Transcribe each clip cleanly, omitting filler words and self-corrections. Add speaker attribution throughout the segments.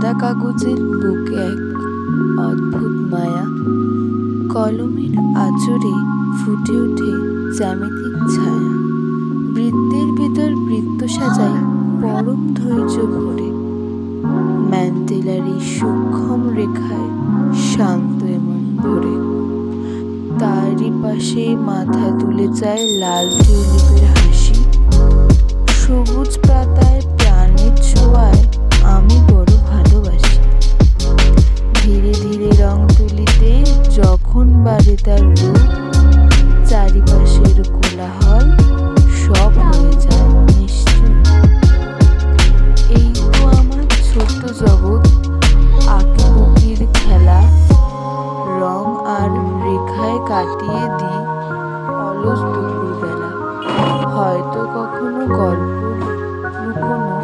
Speaker 1: সাদা কাগজের বুকে এক অদ্ভুত মায়া, কলমের আঁচড়ে ফুটে ওঠে জ্যামিতিক ছায়া। বৃত্তের ভেতর বৃত্ত সাজায় পরম ধৈর্য ভরে, ম্যান্ডেলার এই সূক্ষ্ম রেখায় শান্ত এমন ভরে। তারই পাশে মাথা তুলে যায় লাল টিউলিপের হাসি, সবুজ পাতায় প্রাণের ছোঁয়ায় আমি বড় ভালোবাসি। ধীরে ধীরে রং তুলিতে যখন বাড়ে তার রূপ, চারিপাশের কোলাহল সব হয়ে যায় নিশ্চুপ। এই তো আমার ছোট্ট জগৎ, আঁকিবুকির খেলা, রং আর রেখায় কাটিয়ে দিই অলস দুপুরবেলা। হয়তো কখনো গল্প লুকোনো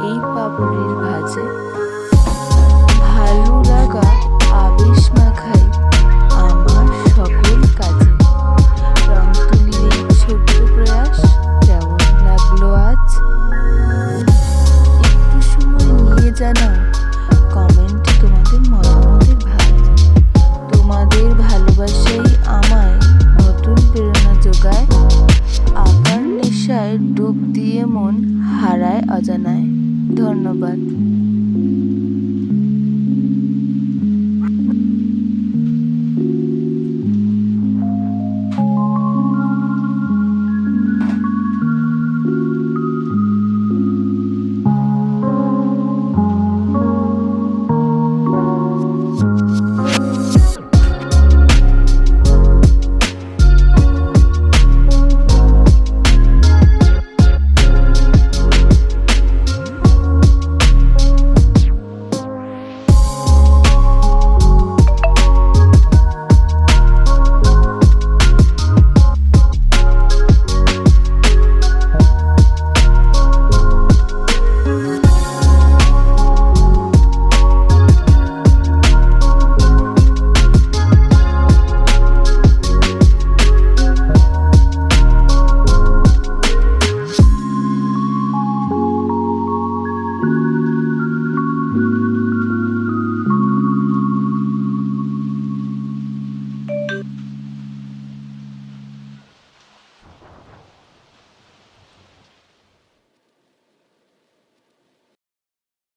Speaker 1: এই পাপড়ির ভাঁজে, ভালো লাগা আবেশ মাখায় আমার সকল কাজে। রং তুলির এই ছোট্ট প্রয়াস কেমন লাগলো আজ? একটু সময় নিয়ে জানাও কমেন্টে তোমাদের মতামতের ভাব। তোমাদের ভালোবাসাই আমায় নতুন প্রেরণা যোগায়, আঁকার নেশায় ডুব দিয়ে মন হারায় অজানায়। ধন্যবাদ।